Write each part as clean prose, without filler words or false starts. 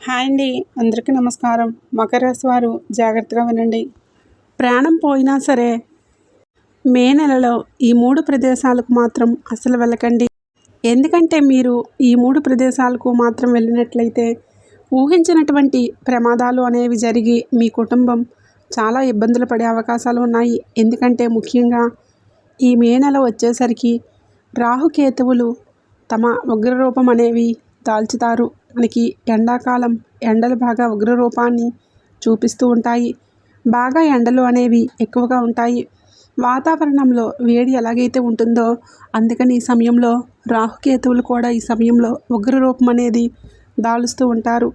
Hi అండి, అందరికీ నమస్కారం. మకర రాశి వారు జాగ్రత్తగా వినండి. ప్రాణం పోయినా సరే మే నెలలో ఈ 3 ప్రదేశాలకు మాత్రం అసలు వెళ్ళకండి. ఎందుకంటే మీరు ఈ 3 ప్రదేశాలకు మాత్రం వెళ్ళినట్లయితే ఊహించినటువంటి ప్రమాదాలు అనేవి జరిగి మీ కుటుంబం చాలా ఇబ్బందులు పడే అవకాశాలు ఉన్నాయి. ఎందుకంటే ముఖ్యంగా ఈ మే నెల వచ్చేసరికి రాహుకేతువులు తమ ఉగ్రరూపం అనేవి దాల్చుతారు. మనకి ఎండాకాలం ఎండలు బాగా ఉగ్రరూపాన్ని చూపిస్తూ ఉంటాయి. బాగా ఎండలు అనేవి ఎక్కువగా ఉంటాయి. వాతావరణంలో వేడి ఎలాగైతే ఉంటుందో అందుకని ఈ సమయంలో రాహుకేతువులు కూడా ఈ సమయంలో ఉగ్రరూపం అనేది దాలుస్తూ ఉంటారు.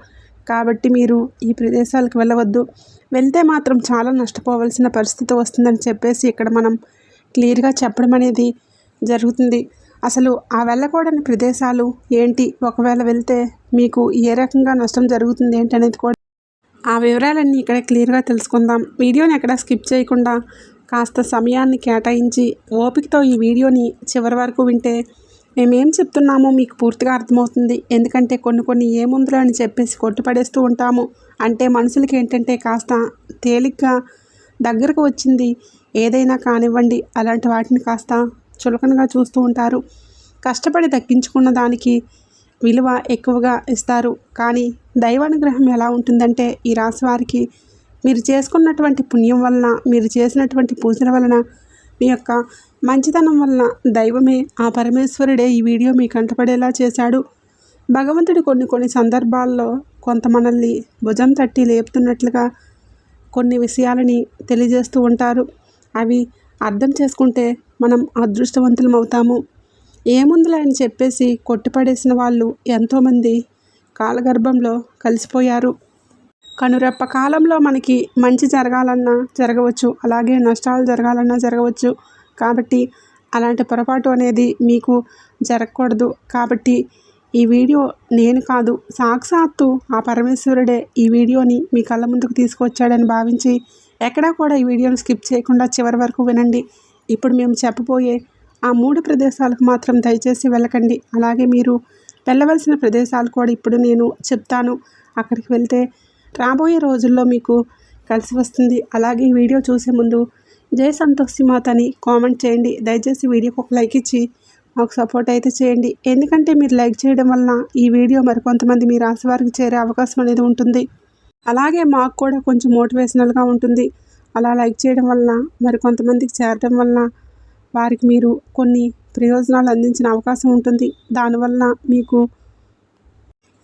కాబట్టి మీరు ఈ ప్రదేశాలకు వెళ్ళవద్దు. వెళ్తే మాత్రం చాలా నష్టపోవాల్సిన పరిస్థితి వస్తుందని చెప్పేసి ఇక్కడ మనం క్లియర్గా చెప్పడం అనేది జరుగుతుంది. అసలు ఆ వెళ్ళకూడని ప్రదేశాలు ఏంటి, ఒకవేళ వెళ్తే మీకు ఏ రకంగా నష్టం జరుగుతుంది ఏంటి అనేది కూడా ఆ వివరాలన్నీ ఇక్కడ క్లియర్గా తెలుసుకుందాం. వీడియోని ఎక్కడ స్కిప్ చేయకుండా కాస్త సమయాన్ని కేటాయించి ఓపికతో ఈ వీడియోని చివరి వరకు వింటే మేమేం చెప్తున్నామో మీకు పూర్తిగా అర్థమవుతుంది. ఎందుకంటే కొన్ని ఏముందిలే అని చెప్పేసి కొట్టుపడేస్తూ ఉంటాము. అంటే మనుషులకి ఏంటంటే కాస్త తేలిగ్గా దగ్గరకు వచ్చింది ఏదైనా కానివ్వండి అలాంటి వాటిని కాస్త చులకనగా చూస్తూ ఉంటారు. కష్టపడి దక్కించుకున్న దానికి విలువ ఎక్కువగా ఇస్తారు. కానీ దైవానుగ్రహం ఎలా ఉంటుందంటే ఈ రాశి వారికి మీరు చేసుకున్నటువంటి పుణ్యం వలన, మీరు చేసినటువంటి పూజల వలన, మీ యొక్క మంచితనం వలన దైవమే, ఆ పరమేశ్వరుడే ఈ వీడియో మీ కంటపడేలా చేశాడు. భగవంతుడు కొన్ని సందర్భాల్లో కొంత మనల్ని భుజం తట్టి లేపుతున్నట్లుగా కొన్ని విషయాలని తెలియజేస్తూ ఉంటారు. అవి అర్థం చేసుకుంటే మనం అదృష్టవంతులం అవుతాము. ఏముందిలే అని చెప్పేసి కొట్టిపడేసిన వాళ్ళు ఎంతోమంది కాలగర్భంలో కలిసిపోయారు. కనురెప్ప కాలంలో మనకి మంచి జరగాలన్నా జరగవచ్చు, అలాగే నష్టాలు జరగాలన్నా జరగవచ్చు. కాబట్టి అలాంటి పొరపాటు అనేది మీకు జరగకూడదు. కాబట్టి ఈ వీడియో నేను కాదు, సాక్షాత్తు ఆ పరమేశ్వరుడే ఈ వీడియోని మీ కళ్ళ ముందుకు తీసుకొచ్చాడని భావించి ఎక్కడా కూడా ఈ వీడియోని స్కిప్ చేయకుండా చివరి వరకు వినండి. ఇప్పుడు మేము చెప్పబోయే ఆ 3 ప్రదేశాలకు మాత్రం దయచేసి వెళ్ళకండి. అలాగే మీరు వెళ్ళవలసిన ప్రదేశాలు కూడా ఇప్పుడు నేను చెప్తాను. అక్కడికి వెళ్తే రాబోయే రోజుల్లో మీకు కలిసి వస్తుంది. అలాగే ఈ వీడియో చూసే ముందు జై సంతోషి మాత అని కామెంట్ చేయండి. దయచేసి వీడియోకి ఒక లైక్ ఇచ్చి మాకు సపోర్ట్ అయితే చేయండి. ఎందుకంటే మీరు లైక్ చేయడం వలన ఈ వీడియో మరికొంతమంది మీ రాశి వారికి చేరే అవకాశం అనేది ఉంటుంది. అలాగే మాకు కూడా కొంచెం మోటివేషనల్గా ఉంటుంది. అలా లైక్ చేయడం వలన మరికొంతమందికి చేరడం వలన వారికి మీరు కొన్ని ప్రయోజనాలు అందించిన అవకాశం ఉంటుంది. దానివల్ల మీకు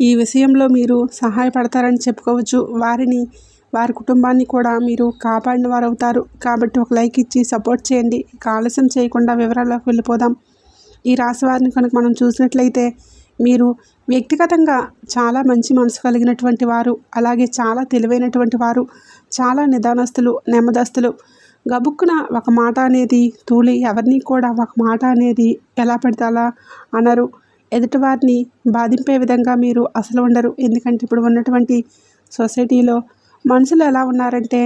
ఈ విషయంలో మీరు సహాయపడతారని చెప్పుకోవచ్చు. వారి కుటుంబాన్ని కూడా మీరు కాపాడిన వారు అవుతారు. కాబట్టి ఒక లైక్ ఇచ్చి సపోర్ట్ చేయండి. ఆలస్యం చేయకుండా వివరాల్లోకి వెళ్ళిపోదాం. ఈ రాశి వారిని కనుక మనం చూసినట్లయితే మీరు వ్యక్తిగతంగా చాలా మంచి మనసు కలిగినటువంటి వారు, అలాగే చాలా తెలివైనటువంటి వారు, చాలా నిదానస్తులు, నెమ్మదస్తులు. గబుక్కున ఒక మాట అనేది తూలి ఎవరిని కూడా ఒక మాట అనేది ఎలా పడితే అలా అనరు. ఎదుటివారిని బాధింపే విధంగా మీరు అసలు ఉండరు. ఎందుకంటే ఇప్పుడు ఉన్నటువంటి సొసైటీలో మనుషులు ఎలా ఉన్నారంటే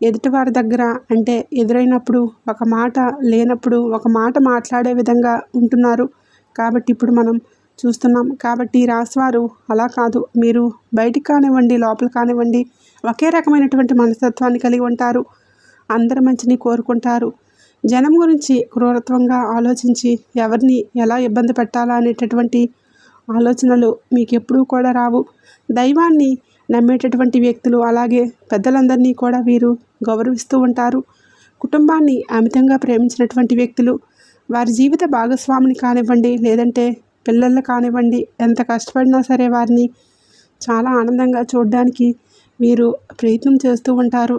ఎదుటివారి దగ్గర అంటే ఎదురైనప్పుడు ఒక మాట, లేనప్పుడు ఒక మాట మాట్లాడే విధంగా ఉంటున్నారు. కాబట్టి ఇప్పుడు మనం చూస్తున్నాం. కాబట్టి ఈ రాశివారు అలా కాదు. మీరు బయటికి కానివ్వండి, లోపల కానివ్వండి ఒకే రకమైనటువంటి మనస్తత్వాన్ని కలిగి ఉంటారు. అందరి మంచిని కోరుకుంటారు. జనం గురించి క్రూరత్వంగా ఆలోచించి ఎవరిని ఎలా ఇబ్బంది పెట్టాలా అనేటటువంటి ఆలోచనలు మీకు ఎప్పుడూ కూడా రావు. దైవాన్ని నమ్మేటటువంటి వ్యక్తులు, అలాగే పెద్దలందరినీ కూడా వీరు గౌరవిస్తూ ఉంటారు. కుటుంబాన్ని అమితంగా ప్రేమించినటువంటి వ్యక్తులు. వారి జీవిత భాగస్వామిని కానివ్వండి, లేదంటే పిల్లలు కానివ్వండి, ఎంత కష్టపడినా సరే వారిని చాలా ఆనందంగా చూడడానికి వీరు ప్రయత్నం చేస్తూ ఉంటారు.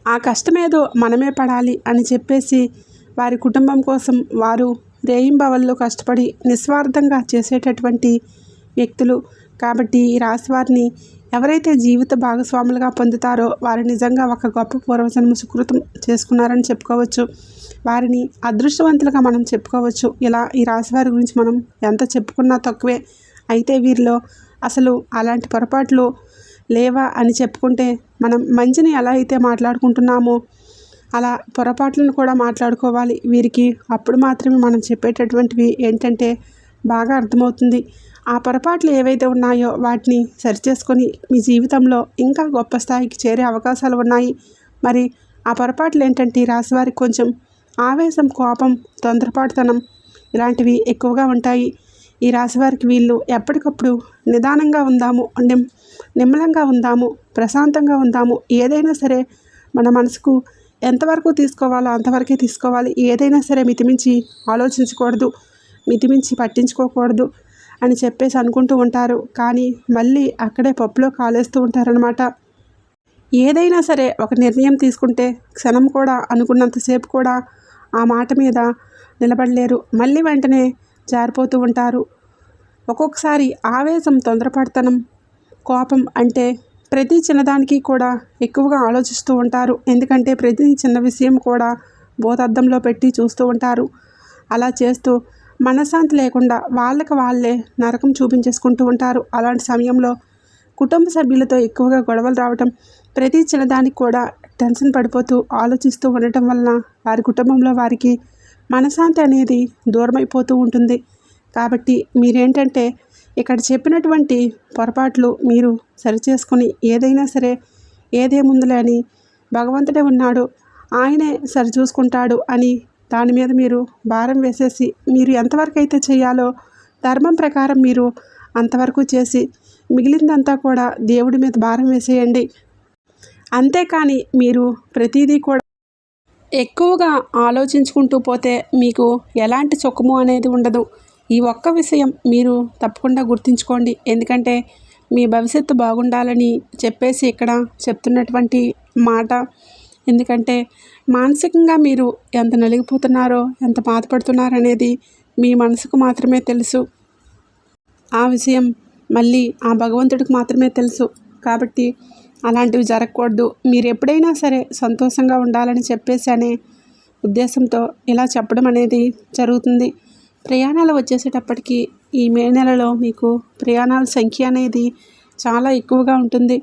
ఆ కష్టమేదో మనమే పడాలి అని చెప్పేసి వారి కుటుంబం కోసం వారు రేయింబవళ్ళు కష్టపడి నిస్వార్థంగా చేసేటటువంటి వ్యక్తులు. కాబట్టి ఈ రాశి వారిని ఎవరైతే జీవిత భాగస్వాములుగా పొందుతారో వారు నిజంగా ఒక గొప్ప పూర్వజన్మ సుకృతం చేసుకున్నారని చెప్పుకోవచ్చు. వారిని అదృష్టవంతులుగా మనం చెప్పుకోవచ్చు. ఇలా ఈ రాశి వారి గురించి మనం ఎంత చెప్పుకున్నా తక్కువే. అయితే వీరిలో అసలు అలాంటి పొరపాట్లు లేవా అని చెప్పుకుంటే మనం మంచిని ఎలా అయితే మాట్లాడుకుంటున్నామో అలా పొరపాట్లను కూడా మాట్లాడుకోవాలి వీరికి. అప్పుడు మాత్రమే మనం చెప్పేటటువంటివి ఏంటంటే బాగా అర్థమవుతుంది. ఆ పొరపాట్లు ఏవైతే ఉన్నాయో వాటిని సరిచేసుకొని మీ జీవితంలో ఇంకా గొప్ప స్థాయికి చేరే అవకాశాలు ఉన్నాయి. మరి ఆ పొరపాట్లు ఏంటంటే ఈ రాశివారికి కొంచెం ఆవేశం, కోపం, తొందరపాటుతనం ఇలాంటివి ఎక్కువగా ఉంటాయి. ఈ రాశివారికి వీళ్ళు ఎప్పటికప్పుడు నిదానంగా ఉందాము, నిమ్మలంగా ఉందాము, ప్రశాంతంగా ఉందాము, ఏదైనా సరే మన మనసుకు ఎంతవరకు తీసుకోవాలో అంతవరకే తీసుకోవాలి, ఏదైనా సరే మితిమించి ఆలోచించకూడదు, మితిమించి పట్టించుకోకూడదు అని చెప్పేసి అనుకుంటూ ఉంటారు. కానీ మళ్ళీ అక్కడే పప్పులో కాలేస్తూ ఉంటారనమాట. ఏదైనా సరే ఒక నిర్ణయం తీసుకుంటే క్షణం కూడా అనుకున్నంతసేపు కూడా ఆ మాట మీద నిలబడలేరు. మళ్ళీ వెంటనే జారిపోతూ ఉంటారు. ఒక్కొక్కసారి ఆవేశం, తొందరపడతనం, కోపం అంటే ప్రతి చిన్నదానికి కూడా ఎక్కువగా ఆలోచిస్తూ ఉంటారు. ఎందుకంటే ప్రతి చిన్న విషయం కూడా భూతద్దంలో పెట్టి చూస్తూ ఉంటారు. అలా చేస్తూ మనశ్శాంతి లేకుండా వాళ్ళకి వాళ్ళే నరకం చూపించేసుకుంటూ ఉంటారు. అలాంటి సమయంలో కుటుంబ సభ్యులతో ఎక్కువగా గొడవలు రావటం, ప్రతి చిన్నదానికి కూడా టెన్షన్ పడిపోతూ ఆలోచిస్తూ ఉండటం వలన వారి కుటుంబంలో వారికి మనశ్శాంతి అనేది దూరమైపోతూ ఉంటుంది. కాబట్టి మీరేంటంటే ఇక్కడ చెప్పినటువంటి పొరపాట్లు మీరు సరిచేసుకుని ఏదైనా సరే ఏదేముందులే అని భగవంతుడే ఉన్నాడు, ఆయనే సరిచూసుకుంటాడు అని దాని మీద మీరు భారం వేసేసి మీరు ఎంతవరకు అయితే చేయాలో ధర్మం ప్రకారం మీరు అంతవరకు చేసి మిగిలిందంతా కూడా దేవుడి మీద భారం వేసేయండి. అంతేకాని మీరు ప్రతిదీ కూడా ఎక్కువగా ఆలోచించుకుంటూ పోతే మీకు ఎలాంటి సుఖము అనేది ఉండదు. ఈ ఒక్క విషయం మీరు తప్పకుండా గుర్తుంచుకోండి. ఎందుకంటే మీ భవిష్యత్తు బాగుండాలని చెప్పేసి ఇక్కడ చెప్తున్నటువంటి మాట. ఎందుకంటే మానసికంగా మీరు ఎంత నలిగిపోతున్నారో, ఎంత బాధపడుతున్నారో అనేది మీ మనసుకు మాత్రమే తెలుసు. ఆ విషయం మళ్ళీ ఆ భగవంతుడికి మాత్రమే తెలుసు. కాబట్టి అలాంటివి జరగకూడదు. మీరు ఎప్పుడైనా సరే సంతోషంగా ఉండాలని చెప్పేసి అనే ఉద్దేశంతో ఇలా చెప్పడం అనేది జరుగుతుంది. ప్రయాణాలు వచ్చేసేటప్పటికి ఈ మే నెలలో మీకు ప్రయాణాల సంఖ్య అనేది చాలా ఎక్కువగా ఉంటుంది.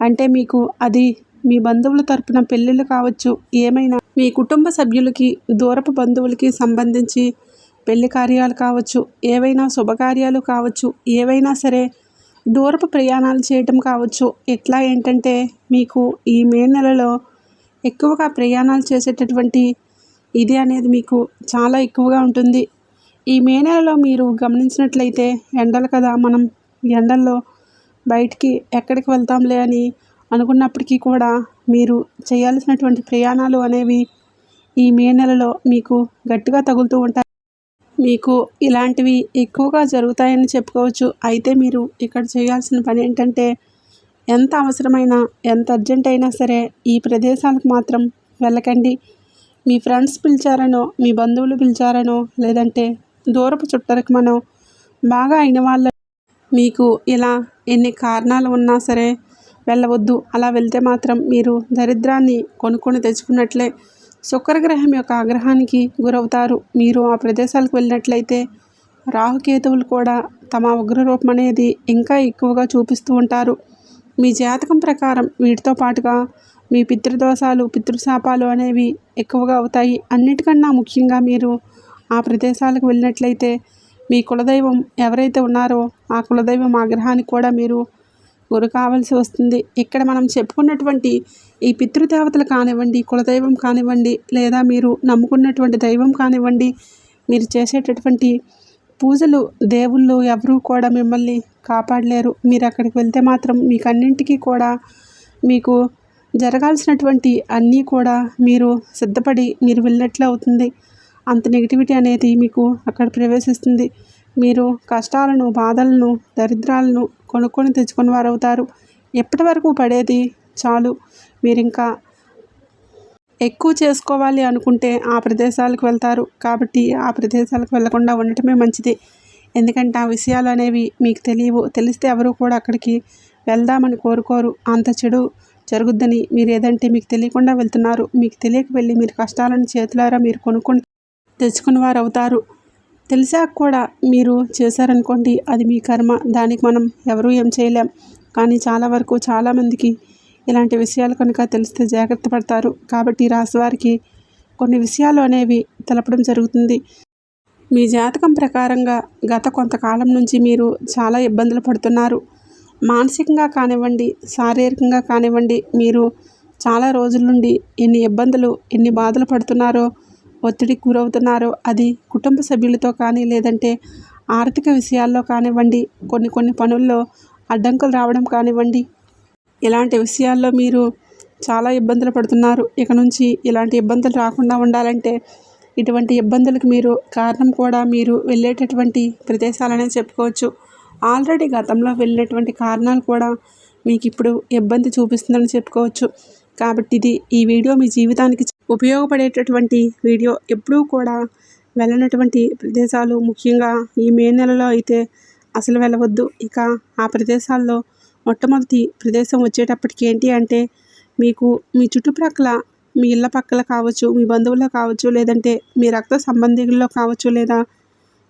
అంటే మీకు అది మీ బంధువుల తరపున పెళ్ళిళ్ళు కావచ్చు, ఏమైనా మీ కుటుంబ సభ్యులకి, దూరపు బంధువులకి సంబంధించి పెళ్లి కార్యాలు కావచ్చు, ఏవైనా శుభకార్యాలు కావచ్చు, ఏవైనా సరే దూరపు ప్రయాణాలు చేయటం కావచ్చు. ఇట్లా ఏంటంటే మీకు ఈ మే నెలలో ఎక్కువగా ప్రయాణాలు చేసేటటువంటి ఇది అనేది మీకు చాలా ఎక్కువగా ఉంటుంది. ఈ మే నెలలో మీరు గమనించినట్లయితే ఎండలు కదా, మనం ఎండల్లో బయటికి ఎక్కడికి వెళ్తాంలే అని అనుకున్నప్పటికీ కూడా మీరు చేయాల్సినటువంటి ప్రయాణాలు అనేవి ఈ మే నెలలో మీకు గట్టిగా తగులుతూ ఉంటాయి. మీకు ఇలాంటివి ఎక్కువగా జరుగుతాయని చెప్పుకోవచ్చు. అయితే మీరు ఇక్కడ చేయాల్సిన పని ఏంటంటే ఎంత అవసరమైనా, ఎంత అర్జెంట్ అయినా సరే ఈ ప్రదేశాలకు మాత్రం వెళ్ళకండి. మీ ఫ్రెండ్స్ పిలిచారనో, మీ బంధువులు పిలిచారనో, లేదంటే దూరపు చుట్టరికమనో, బాగా అయిన వాళ్ళ మీకు ఇలా ఎన్ని కారణాలు ఉన్నా సరే వెళ్ళవద్దు. అలా వెళ్తే మాత్రం మీరు దరిద్రాన్ని కొనుక్కొని తెచ్చుకున్నట్లే. శుక్రగ్రహం యొక్క ఆగ్రహానికి గురవుతారు. మీరు ఆ ప్రదేశాలకు వెళ్ళినట్లయితే రాహుకేతువులు కూడా తమ ఉగ్రరూపం అనేది ఇంకా ఎక్కువగా చూపిస్తూ ఉంటారు. మీ జాతకం ప్రకారం వీటితో పాటుగా మీ పితృదోషాలు, పితృశాపాలు అనేవి ఎక్కువగా అవుతాయి. అన్నిటికన్నా ముఖ్యంగా మీరు ఆ ప్రదేశాలకు వెళ్ళినట్లయితే మీ కులదైవం ఎవరైతే ఉన్నారో ఆ కులదైవం ఆగ్రహానికి కూడా మీరు గురి కావాల్సి వస్తుంది. ఇక్కడ మనం చెప్పుకున్నటువంటి ఈ పితృదేవతలు కానివ్వండి, కులదైవం కానివ్వండి, లేదా మీరు నమ్ముకున్నటువంటి దైవం కానివ్వండి, మీరు చేసేటటువంటి పూజలు, దేవుళ్ళు ఎవరూ కూడా మిమ్మల్ని కాపాడలేరు. మీరు అక్కడికి వెళ్తే మాత్రం మీకు అన్నింటికీ కూడా మీకు జరగాల్సినటువంటి అన్నీ కూడా మీరు సిద్ధపడి మీరు వెళ్ళినట్లే అవుతుంది. అంత నెగిటివిటీ అనేది మీకు అక్కడ ప్రవేశిస్తుంది. మీరు కష్టాలను, బాధలను, దరిద్రాలను కొనుక్కొని తెచ్చుకుని వారు అవుతారు. ఎప్పటి వరకు పడేది చాలు. మీరు ఇంకా ఎక్కువ చేసుకోవాలి అనుకుంటే ఆ ప్రదేశాలకు వెళ్తారు. కాబట్టి ఆ ప్రదేశాలకు వెళ్ళకుండా ఉండటమే మంచిది. ఎందుకంటే ఆ విషయాలు అనేవి మీకు తెలియవు. తెలిస్తే ఎవరు కూడా అక్కడికి వెళ్దామని కోరుకోరు. అంత చెడు జరుగుద్దని మీరు ఏదంటే మీకు తెలియకుండా వెళ్తున్నారు. మీకు తెలియక వెళ్ళి మీరు కష్టాలను చేతులారా మీరు కొనుక్కొని తెచ్చుకుని వారు అవుతారు. తెలిసాక కూడా మీరు చేశారనుకోండి, అది మీ కర్మ. దానికి మనం ఎవరూ ఏం చేయలేం. కానీ చాలా వరకు చాలామందికి ఇలాంటి విషయాలు కనుక తెలిస్తే జాగ్రత్త పడతారు. కాబట్టి రాశివారికి కొన్ని విషయాలు అనేవి తెలపడం జరుగుతుంది. మీ జాతకం ప్రకారంగా గత కొంతకాలం నుంచి మీరు చాలా ఇబ్బందులు పడుతున్నారు. మానసికంగా కానివ్వండి, శారీరకంగా కానివ్వండి, మీరు చాలా రోజుల నుండి ఎన్ని ఇబ్బందులు, ఎన్ని బాధలు పడుతున్నారో, ఒత్తిడికి గురవుతున్నారో, అది కుటుంబ సభ్యులతో కానీ, లేదంటే ఆర్థిక విషయాల్లో కానివ్వండి, కొన్ని పనుల్లో అడ్డంకులు రావడం కానివ్వండి, ఇలాంటి విషయాల్లో మీరు చాలా ఇబ్బందులు పడుతున్నారు. ఇక నుంచి ఇలాంటి ఇబ్బందులు రాకుండా ఉండాలంటే ఇటువంటి ఇబ్బందులకు మీరు కారణం కూడా మీరు వెళ్ళేటటువంటి ప్రదేశాలనే చెప్పుకోవచ్చు. ఆల్రెడీ గతంలో వెళ్ళినటువంటి కారణాలు కూడా మీకు ఇప్పుడు ఇబ్బంది చూపిస్తుందని చెప్పుకోవచ్చు. కాబట్టి ఈ వీడియో మీ జీవితానికి ఉపయోగపడేటటువంటి వీడియో. ఎప్పుడూ కూడా వెళ్ళనటువంటి ప్రదేశాలు, ముఖ్యంగా ఈ మే నెలలో అయితే అసలు వెళ్ళవద్దు. ఇక ఆ ప్రదేశాల్లో మొట్టమొదటి ప్రదేశం వచ్చేటప్పటికి ఏంటి అంటే, మీకు మీ చుట్టుప్రక్కల, మీ ఇళ్ళ పక్కల కావచ్చు, మీ బంధువుల్లో కావచ్చు, లేదంటే మీ రక్త సంబంధికుల్లో కావచ్చు, లేదా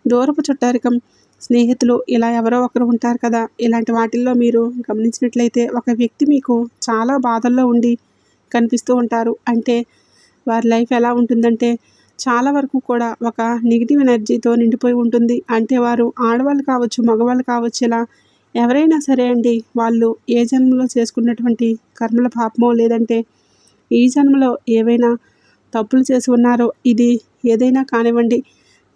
దూరపు చుట్టారికం, స్నేహితులు, ఇలా ఎవరో ఒకరు ఉంటారు కదా. ఇలాంటి వాటిల్లో మీరు గమనించినట్లయితే ఒక వ్యక్తి మీకు చాలా బాధల్లో ఉండి కనిపిస్తూ ఉంటారు. అంటే వారి లైఫ్ ఎలా ఉంటుందంటే చాలా వరకు కూడా ఒక నెగిటివ్ ఎనర్జీతో నిండిపోయి ఉంటుంది. అంటే వారు ఆడవాళ్ళు కావచ్చు, మగవాళ్ళు కావచ్చు, ఇలా ఎవరైనా సరే అండి, వాళ్ళు ఏ జన్మలో చేసుకున్నటువంటి కర్మల పాపమో, లేదంటే ఈ జన్మలో ఏవైనా తప్పులు చేసి ఉన్నారో, ఇది ఏదైనా కానివ్వండి,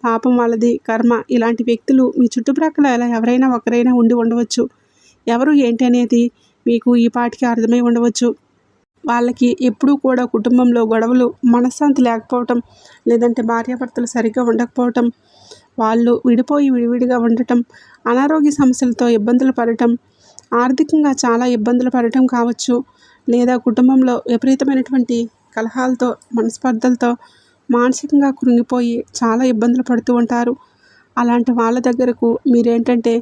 పాపం వాళ్ళది, కర్మ. ఇలాంటి వ్యక్తులు మీ చుట్టుప్రక్కల ఇలా ఎవరైనా ఒకరైనా ఉండి ఉండవచ్చు. ఎవరు ఏంటి అనేది మీకు ఈ పాటికి అర్థమై ఉండవచ్చు. వాళ్ళకి ఎప్పుడూ కూడా కుటుంబంలో గొడవలు, మనశ్శాంతి లేకపోవటం, లేదంటే భార్యాభర్తలు సరిగ్గా ఉండకపోవటం, వాళ్ళు విడివిడిగా ఉండటం, అనారోగ్య సమస్యలతో ఇబ్బందులు పడటం, ఆర్థికంగా చాలా ఇబ్బందులు పడటం కావచ్చు, లేదా కుటుంబంలో విపరీతమైనటువంటి కలహాలతో, మనస్పర్ధలతో మానసికంగా కృంగిపోయి చాలా ఇబ్బందులు పడుతూ ఉంటారు. అలాంటి వాళ్ళ దగ్గరకు మీరేంటంటే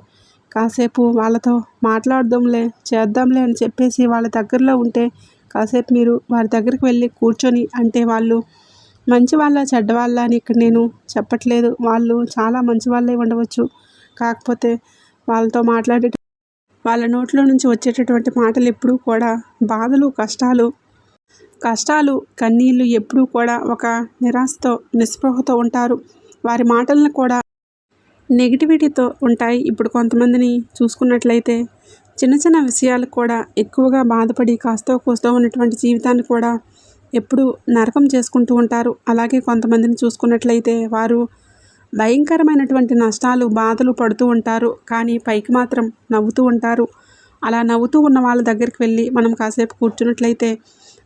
కాసేపు వాళ్ళతో మాట్లాడదాంలే, చేద్దాంలే అని చెప్పేసి వాళ్ళ దగ్గరలో ఉంటే, కాసేపు మీరు వారి దగ్గరికి వెళ్ళి కూర్చొని, అంటే వాళ్ళు మంచి వాళ్ళ చెడ్డవాళ్ళ అని ఇక్కడ నేను చెప్పట్లేదు, వాళ్ళు చాలా మంచి వాళ్ళే ఉండవచ్చు. కాకపోతే వాళ్ళతో మాట్లాడే వాళ్ళ నోట్లో నుంచి వచ్చేటటువంటి మాటలు ఎప్పుడూ కూడా బాధలు, కష్టాలు, కన్నీళ్ళు, ఎప్పుడూ కూడా ఒక నిరాశతో, నిస్పృహతో ఉంటారు. వారి మాటలను కూడా నెగిటివిటీతో ఉంటాయి. ఇప్పుడు కొంతమందిని చూసుకున్నట్లయితే చిన్న చిన్న విషయాలకు కూడా ఎక్కువగా బాధపడి కాస్తో కూస్తో ఉన్నటువంటి జీవితాన్ని కూడా ఎప్పుడూ నరకం చేసుకుంటూ ఉంటారు. అలాగే కొంతమందిని చూసుకున్నట్లయితే వారు భయంకరమైనటువంటి నష్టాలు, బాధలు పడుతూ ఉంటారు. కానీ పైకి మాత్రం నవ్వుతూ ఉంటారు. అలా నవ్వుతూ ఉన్న వాళ్ళ దగ్గరికి వెళ్ళి మనం కాసేపు కూర్చున్నట్లయితే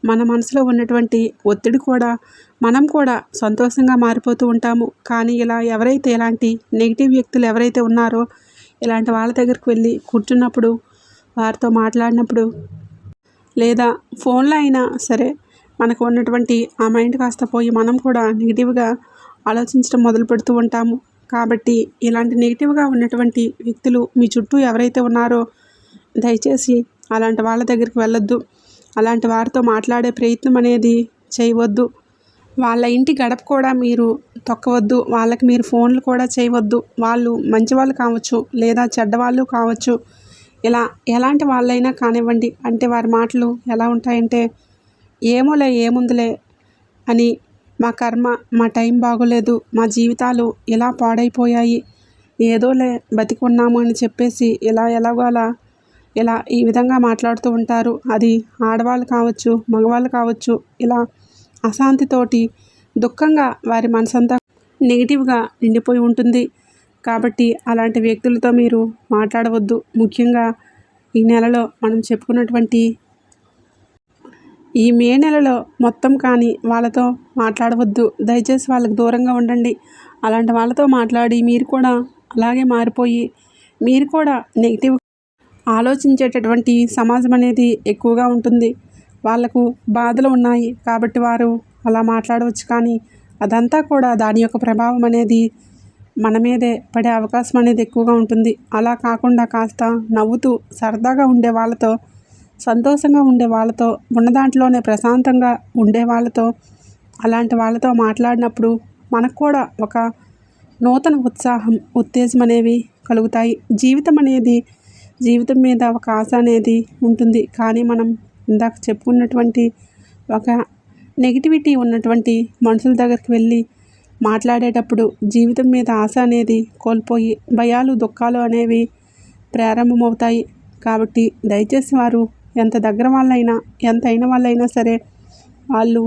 మన మనసులో ఉన్నటువంటి ఒత్తిడి కూడా, మనం కూడా సంతోషంగా మారిపోతూ ఉంటాము. కానీ ఇలా ఎవరైతే ఇలాంటి నెగిటివ్ వ్యక్తులు ఎవరైతే ఉన్నారో, ఇలాంటి వాళ్ళ దగ్గరికి వెళ్ళి కూర్చున్నప్పుడు, వారితో మాట్లాడినప్పుడు, లేదా ఫోన్లో అయినా సరే, మనకు ఉన్నటువంటి ఆ మైండ్ కాస్త పోయి మనం కూడా నెగిటివ్గా ఆలోచించడం మొదలు పెడుతూ ఉంటాము. కాబట్టి ఇలాంటి నెగిటివ్గా ఉన్నటువంటి వ్యక్తులు మీ చుట్టూ ఎవరైతే ఉన్నారో, దయచేసి అలాంటి వాళ్ళ దగ్గరికి వెళ్ళొద్దు. అలాంటి వారితో మాట్లాడే ప్రయత్నం అనేది చేయవద్దు. వాళ్ళ ఇంటి గడప కూడా మీరు తొక్కవద్దు. వాళ్ళకి మీరు ఫోన్లు కూడా చేయవద్దు. వాళ్ళు మంచి వాళ్ళు కావచ్చు, లేదా చెడ్డవాళ్ళు కావచ్చు, ఇలా ఎలాంటి వాళ్ళైనా కానివ్వండి. అంటే వారి మాటలు ఎలా ఉంటాయంటే, ఏమోలే, ఏముందిలే అని, మా కర్మ, మా టైం బాగోలేదు, మా జీవితాలు ఇలా పాడైపోయాయి, ఏదోలే బతికి ఉన్నాము అని చెప్పేసి ఎలాగో అలా ఇలా ఈ విధంగా మాట్లాడుతూ ఉంటారు. అది ఆడవాళ్ళు కావచ్చు, మగవాళ్ళు కావచ్చు. ఇలా అశాంతితోటి, దుఃఖంగా వారి మనసంతా నెగిటివ్గా నిండిపోయి ఉంటుంది. కాబట్టి అలాంటి వ్యక్తులతో మీరు మాట్లాడవద్దు. ముఖ్యంగా ఈ నెలలో మనం చెప్పుకున్నటువంటి ఈ మే నెలలో మొత్తం కానీ వాళ్ళతో మాట్లాడవద్దు. దయచేసి వాళ్ళకి దూరంగా ఉండండి. అలాంటి వాళ్ళతో మాట్లాడి మీరు కూడా అలాగే మారిపోయి, మీరు కూడా నెగిటివ్ ఆలోచించేటటువంటి సమాజం అనేది ఎక్కువగా ఉంటుంది. వాళ్లకు బాధలు ఉన్నాయి కాబట్టి వారు అలా మాట్లాడవచ్చు. కానీ అదంతా కూడా దాని యొక్క ప్రభావం అనేది మన మీదే పడే అవకాశం అనేది ఎక్కువగా ఉంటుంది. అలా కాకుండా కాస్త నవ్వుతూ సరదాగా ఉండే వాళ్ళతో, సంతోషంగా ఉండే వాళ్ళతో, ఉన్న దాంట్లోనే ప్రశాంతంగా ఉండే వాళ్ళతో, అలాంటి వాళ్ళతో మాట్లాడినప్పుడు మనకు కూడా ఒక నూతన ఉత్సాహం, ఉత్తేజం అనేవి కలుగుతాయి. జీవితం మీద ఒక ఆశ అనేది ఉంటుంది. కానీ మనం ఇందాక చెప్పుకున్నటువంటి ఒక నెగిటివిటీ ఉన్నటువంటి మనుషుల దగ్గరికి వెళ్ళి మాట్లాడేటప్పుడు జీవితం మీద ఆశ అనేది కోల్పోయి భయాలు దుఃఖాలు అనేవి ప్రారంభమవుతాయి. కాబట్టి దయచేసి వారు ఎంత దగ్గర వాళ్ళైనా ఎంత అయిన వాళ్ళైనా సరే, వాళ్ళు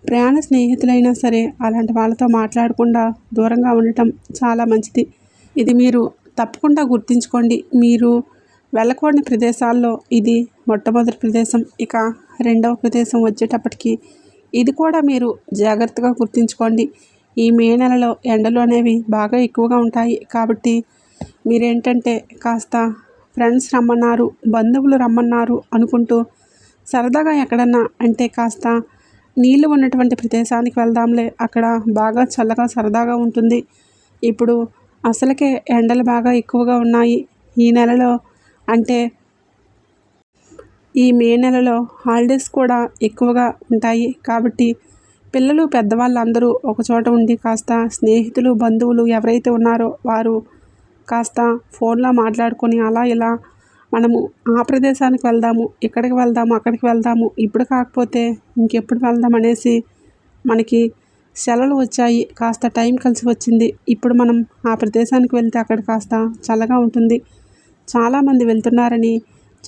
ప్రయాణ స్నేహితులైనా సరే అలాంటి వాళ్ళతో మాట్లాడకుండా దూరంగా ఉండటం చాలా మంచిది. ఇది మీరు తప్పకుండా గుర్తుంచుకోండి. మీరు వెళ్ళకూడని ప్రదేశాల్లో ఇది మొట్టమొదటి ప్రదేశం. ఇక రెండవ ప్రదేశం వచ్చేటప్పటికి ఇది కూడా మీరు జాగ్రత్తగా గుర్తుంచుకోండి. ఈ మే నెలలో ఎండలు అనేవి బాగా ఎక్కువగా ఉంటాయి. కాబట్టి మీరేంటంటే కాస్త ఫ్రెండ్స్ రమ్మన్నారు, బంధువులు రమ్మన్నారు అనుకుంటూ సరదాగా ఎక్కడన్నా అంటే కాస్త నీళ్ళు ఉన్నటువంటి ప్రదేశానికి వెళ్దాంలే, అక్కడ బాగా చల్లగా సరదాగా ఉంటుంది. ఇప్పుడు అసలుకే ఎండలు బాగా ఎక్కువగా ఉన్నాయి ఈ నెలలో. అంటే ఈ మే నెలలో హాలిడేస్ కూడా ఎక్కువగా ఉంటాయి. కాబట్టి పిల్లలు పెద్దవాళ్ళు అందరూ ఒకచోట ఉండి కాస్త స్నేహితులు బంధువులు ఎవరైతే ఉన్నారో వారు కాస్త ఫోన్లో మాట్లాడుకొని అలా ఇలా మనము ఆ ప్రదేశానికి వెళ్దాము, ఇక్కడికి వెళ్దాము, అక్కడికి వెళ్దాము, ఇప్పుడు కాకపోతే ఇంకెప్పుడు వెళ్దాం అనేసి మనకి సెలవులు వచ్చాయి, కాస్త టైం కలిసి వచ్చింది, ఇప్పుడు మనం ఆ ప్రదేశానికి వెళ్తే అక్కడ కాస్త చల్లగా ఉంటుంది, చాలామంది వెళ్తున్నారని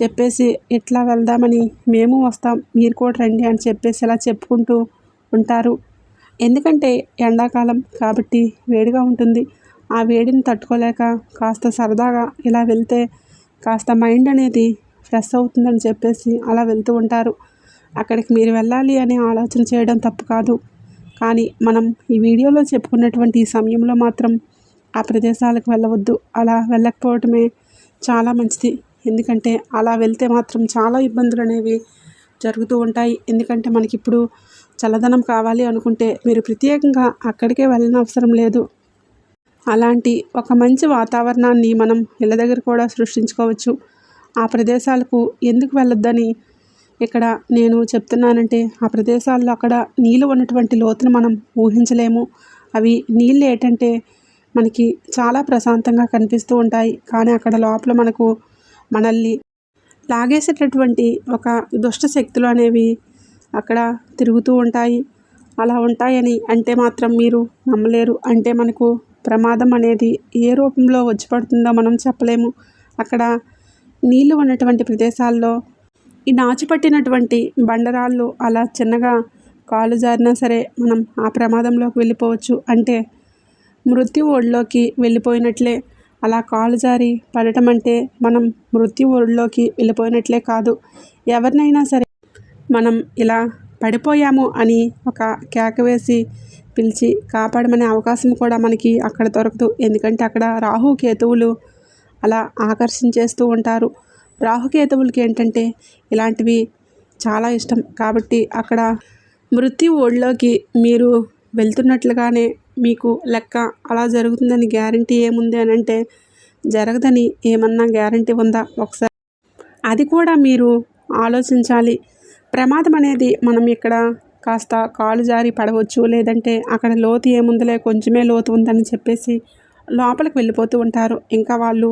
చెప్పేసి ఇట్లా వెళ్దామని మేము వస్తాం, మీరు కూడా రండి అని చెప్పేసి ఇలా చెప్పుకుంటూ ఉంటారు. ఎందుకంటే ఎండాకాలం కాబట్టి వేడిగా ఉంటుంది. ఆ వేడిని తట్టుకోలేక కాస్త సరదాగా ఇలా వెళ్తే కాస్త మైండ్ అనేది ఫ్రెష్ అవుతుందని చెప్పేసి అలా వెళ్తూ ఉంటారు. అక్కడికి మీరు వెళ్ళాలి అని ఆలోచన చేయడం తప్పు కాదు. కానీ మనం ఈ వీడియోలో చెప్పుకున్నటువంటి ఈ సమయంలో మాత్రం ఆ ప్రదేశాలకు వెళ్ళవద్దు. అలా వెళ్ళకపోవటమే చాలా మంచిది. ఎందుకంటే అలా వెళ్తే మాత్రం చాలా ఇబ్బందులు అనేవి జరుగుతూ ఉంటాయి. ఎందుకంటే మనకిప్పుడు చల్లదనం కావాలి అనుకుంటే మీరు ప్రత్యేకంగా అక్కడికే వెళ్ళిన అవసరం లేదు. అలాంటి ఒక మంచి వాతావరణాన్ని మనం ఇళ్ళ దగ్గర కూడా సృష్టించుకోవచ్చు. ఆ ప్రదేశాలకు ఎందుకు వెళ్ళొద్దని ఇక్కడ నేను చెప్తున్నానంటే, ఆ ప్రదేశాల్లో అక్కడ నీళ్ళు ఉన్నటువంటి లోతును మనం ఊహించలేము. అవి నీళ్ళు ఏంటంటే మనకి చాలా ప్రశాంతంగా కనిపిస్తూ ఉంటాయి. కానీ అక్కడ లోపల మనల్ని లాగేసేటటువంటి ఒక దుష్ట శక్తులు అనేవి అక్కడ తిరుగుతూ ఉంటాయి. అలా ఉంటాయని అంటే మాత్రం మీరు నమ్మలేరు. అంటే మనకు ప్రమాదం అనేది ఏ రూపంలో వచ్చి పడుతుందో మనం చెప్పలేము. అక్కడ నీళ్ళు ఉన్నటువంటి ప్రదేశాల్లో ఈ నాచుపట్టినటువంటి బండరాళ్ళు అలా చిన్నగా కాలు జారినా సరే మనం ఆ ప్రమాదంలోకి వెళ్ళిపోవచ్చు. అంటే మృత్యు ఒడిలోకి వెళ్ళిపోయినట్లే. అలా కాలు జారి పడటం అంటే మనం మృత్యు ఒడిలోకి వెళ్ళిపోయినట్లే కాదు. ఎవరినైనా సరే మనం ఇలా పడిపోయాము అని ఒక కేక వేసి పిలిచి కాపాడమనే అవకాశం కూడా మనకి అక్కడ దొరకదు. ఎందుకంటే అక్కడ రాహుకేతువులు అలా ఆకర్షించేస్తూ ఉంటారు. రాహుకేతువులకి ఏంటంటే ఇలాంటివి చాలా ఇష్టం. కాబట్టి అక్కడ మృత్యు ఒడిలోకి మీరు వెళ్తున్నట్లుగానే మీకు లెక్క. అలా జరుగుతుందని గ్యారంటీ ఏముంది అని అంటే జరగదని ఏమన్నా గ్యారంటీ ఉందా? ఒకసారి అది కూడా మీరు ఆలోచించాలి. ప్రమాదం అనేది మనం ఇక్కడ కాస్త కాలు జారి పడవచ్చు, లేదంటే అక్కడ లోతు ఏముందిలే కొంచెమే లోతు ఉందని చెప్పేసి లోపలికి వెళ్ళిపోతూ ఉంటారు. ఇంకా వాళ్ళు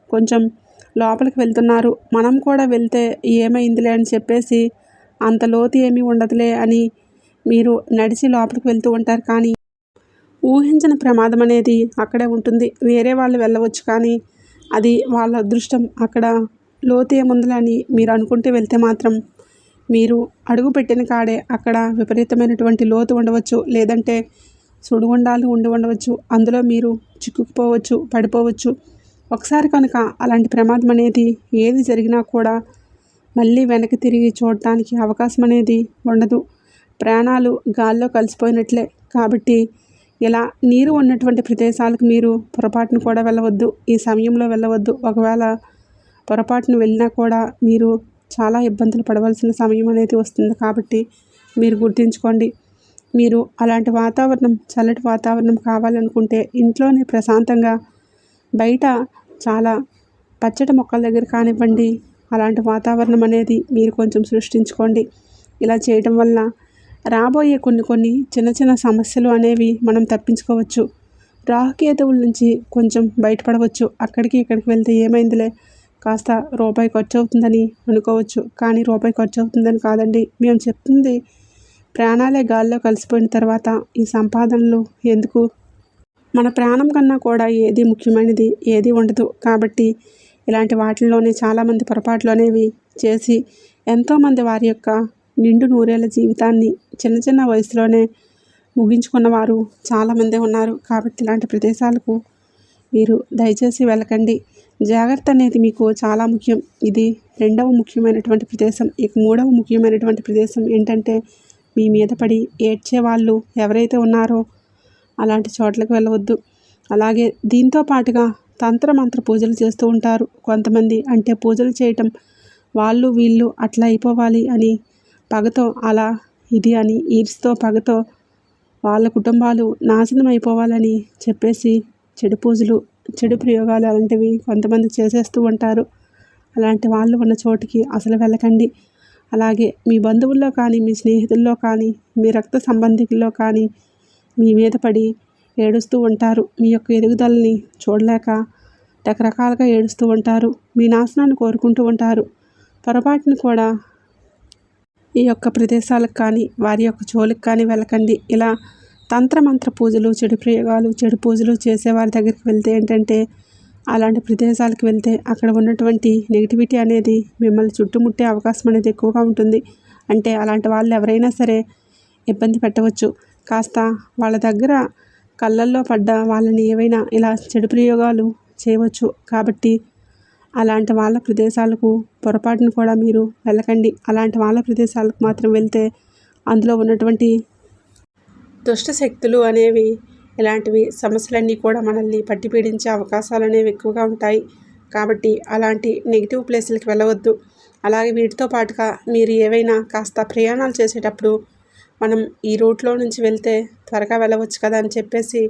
కొంచెం లోపలికి వెళ్తున్నారు, మనం కూడా వెళ్తే ఏమైందిలే అని చెప్పేసి అంత లోతు ఏమీ ఉండదులే అని మీరు నడిచి లోపలికి వెళ్తూ ఉంటారు. కానీ ఊహించిన ప్రమాదం అనేది అక్కడే ఉంటుంది. వేరే వాళ్ళు వెళ్ళవచ్చు, కానీ అది వాళ్ళ అదృష్టం. అక్కడ లోతు ఏముందిలే అని మీరు అనుకుంటే వెళ్తే మాత్రం మీరు అడుగు పెట్టిన కాడే అక్కడ విపరీతమైనటువంటి లోతు ఉండవచ్చు, లేదంటే సుడిగుండాలు ఉండవచ్చు. అందులో మీరు చిక్కుకుపోవచ్చు, పడిపోవచ్చు. ఒకసారి కనుక అలాంటి ప్రమాదం అనేది ఏది జరిగినా కూడా మళ్ళీ వెనక్కి తిరిగి చూడటానికి అవకాశం అనేది ఉండదు. ప్రాణాలు గాల్లో కలిసిపోయినట్లే. కాబట్టి ఇలా నీరు ఉన్నటువంటి ప్రదేశాలకు మీరు పొరపాటును కూడా వెళ్ళవద్దు. ఈ సమయంలో వెళ్ళవద్దు. ఒకవేళ పొరపాటును వెళ్ళినా కూడా మీరు చాలా ఇబ్బందులు పడవలసిన సమయం అనేది వస్తుంది. కాబట్టి మీరు గుర్తుంచుకోండి. మీరు అలాంటి వాతావరణం, చల్లటి వాతావరణం కావాలనుకుంటే ఇంట్లోనే ప్రశాంతంగా బయట చాలా పచ్చటి మొక్కల దగ్గర కానివ్వండి, అలాంటి వాతావరణం అనేది మీరు కొంచెం సృష్టించుకోండి. ఇలా చేయటం వల్ల రాబోయే కొన్ని చిన్న చిన్న సమస్యలు అనేవి మనం తప్పించుకోవచ్చు. రాహుకేతువుల నుంచి కొంచెం బయటపడవచ్చు. అక్కడికి ఇక్కడికి వెళ్తే ఏమైందిలే, కాస్త రూపాయి ఖర్చు అవుతుందని అనుకోవచ్చు. కానీ రూపాయి ఖర్చు అవుతుందని కాదండి మేము చెప్తుంది. ప్రాణాలే గాల్లో కలిసిపోయిన తర్వాత ఈ సంపాదనలు ఎందుకు? మన ప్రాణం కన్నా కూడా ఏది ముఖ్యమైనది ఏది ఉండదు. కాబట్టి ఇలాంటి వాటిల్లోనే చాలామంది పొరపాట్లనేవి చేసి ఎంతోమంది వారి యొక్క నిండు నూరేళ్ల జీవితాన్ని చిన్న చిన్న వయసులోనే ముగించుకున్నవారు చాలామంది ఉన్నారు. కాబట్టి ఇలాంటి ప్రదేశాలకు మీరు దయచేసి వెళ్ళకండి. జాగ్రత్త అనేది మీకు చాలా ముఖ్యం. ఇది రెండవ ముఖ్యమైనటువంటి ప్రదేశం. ఇక మూడవ ముఖ్యమైనటువంటి ప్రదేశం ఏంటంటే, మీ మీద పడి ఏడ్చే వాళ్ళు ఎవరైతే ఉన్నారో అలాంటి చోట్లకు వెళ్ళవద్దు. అలాగే దీంతో పాటుగా మంత్ర పూజలు చేస్తూ ఉంటారు కొంతమంది. అంటే పూజలు చేయటం వాళ్ళు వీళ్ళు అట్లా అయిపోవాలి అని పగతో, అలా ఇది అని ఈర్ష్తో పగతో వాళ్ళ కుటుంబాలు నాశనం అయిపోవాలని చెప్పేసి చెడు పూజలు, చెడు ప్రయోగాలు అలాంటివి కొంతమంది చేసేస్తూ ఉంటారు. అలాంటి వాళ్ళు ఉన్న చోటికి అసలు వెళ్ళకండి. అలాగే మీ బంధువుల్లో కానీ, మీ స్నేహితుల్లో కానీ, మీ రక్త సంబంధికుల్లో కానీ మీ మీద పడి ఏడుస్తూ ఉంటారు. మీ యొక్క ఎదుగుదలని చూడలేక రకరకాలుగా ఏడుస్తూ ఉంటారు. మీ నాశనాన్ని కోరుకుంటూ ఉంటారు. పొరపాటును కూడా ఈ యొక్క ప్రదేశాలకు కానీ, వారి యొక్క జోలికి కానీ వెళ్ళకండి. ఇలా మంత్ర పూజలు, చెడు ప్రయోగాలు, చెడు పూజలు చేసేవారి దగ్గరికి వెళ్తే ఏంటంటే, అలాంటి ప్రదేశాలకు వెళ్తే అక్కడ ఉన్నటువంటి నెగిటివిటీ అనేది మిమ్మల్ని చుట్టుముట్టే అవకాశం అనేది ఎక్కువగా ఉంటుంది. అంటే అలాంటి వాళ్ళు ఎవరైనా సరే ఇబ్బంది పెట్టవచ్చు. కాస్త వాళ్ళ దగ్గర కళ్ళల్లో పడ్డ వాళ్ళని ఏవైనా ఇలా చెడు ప్రయోగాలు చేయవచ్చు. కాబట్టి అలాంటి వాళ్ళ ప్రదేశాలకు పొరపాటును కూడా మీరు వెళ్ళకండి. అలాంటి వాళ్ళ ప్రదేశాలకు మాత్రం వెళ్తే అందులో ఉన్నటువంటి దుష్ట శక్తులు అనేవి, ఇలాంటివి సమస్యలన్నీ కూడా మనల్ని పట్టి పీడించే అవకాశాలు అనేవి ఎక్కువగా ఉంటాయి. కాబట్టి అలాంటి నెగిటివ్ ప్లేసులకి వెళ్ళవద్దు. అలాగే వీటితో పాటుగా మీరు ఏవైనా కాస్త ప్రయాణాలు చేసేటప్పుడు మనం ఈ రూట్లో నుంచి వెళ్తే త్వరగా వెళ్ళవచ్చు కదా అని చెప్పేసి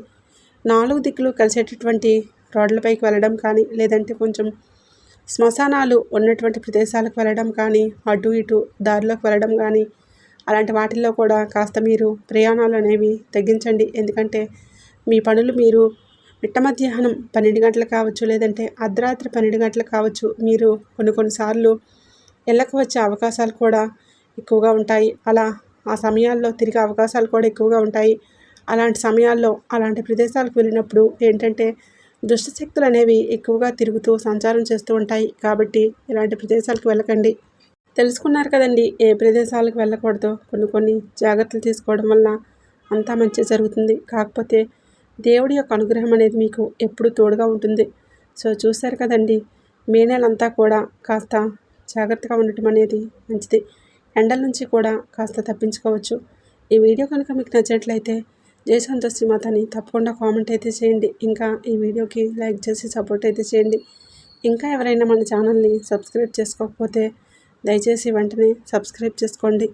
4 దిక్కులు కలిసేటటువంటి రోడ్లపైకి వెళ్ళడం కానీ, లేదంటే కొంచెం శ్మశానాలు ఉన్నటువంటి ప్రదేశాలకు వెళ్ళడం కానీ, అటు ఇటు దారిలోకి వెళ్ళడం కానీ, అలాంటి వాటిల్లో కూడా కాస్త మీరు ప్రయాణాలు అనేవి తగ్గించండి. ఎందుకంటే మీ పనులు మీరు మిట్ట మధ్యాహ్నం 12 గంటలు కావచ్చు, లేదంటే అర్ధరాత్రి 12 గంటలు కావచ్చు, మీరు కొన్నిసార్లు ఇళ్ళకు వచ్చే అవకాశాలు కూడా ఎక్కువగా ఉంటాయి. అలా ఆ సమయాల్లో తిరిగే అవకాశాలు కూడా ఎక్కువగా ఉంటాయి. అలాంటి సమయాల్లో అలాంటి ప్రదేశాలకు వెళ్ళినప్పుడు ఏంటంటే, దుష్టశక్తులు అనేవి ఎక్కువగా తిరుగుతూ సంచారం చేస్తూ ఉంటాయి. కాబట్టి ఇలాంటి ప్రదేశాలకు వెళ్ళకండి. తెలుసుకున్నారు కదండి, ఏ ప్రదేశాలకు వెళ్ళకూడదో. కొన్ని జాగ్రత్తలు తీసుకోవడం వల్ల అంతా మంచి జరుగుతుంది. కాకపోతే దేవుడి యొక్క అనుగ్రహం అనేది మీకు ఎప్పుడు తోడుగా ఉంటుంది. సో చూశారు కదండి, మే నెలంతా కూడా కాస్త జాగ్రత్తగా ఉండటం అనేది మంచిది. ఎండల నుంచి కూడా కాస్త తప్పించుకోవచ్చు. ఈ వీడియో కనుక మీకు నచ్చినట్లయితే జై సంతోషి మాతని తప్పకుండా కామెంట్ అయితే చేయండి. ఇంకా ఈ వీడియోకి లైక్ చేసి సపోర్ట్ అయితే చేయండి. ఇంకా ఎవరైనా మన ఛానల్ని సబ్స్క్రైబ్ చేసుకోకపోతే దయచేసి వెంటనే సబ్స్క్రైబ్ చేసుకోండి.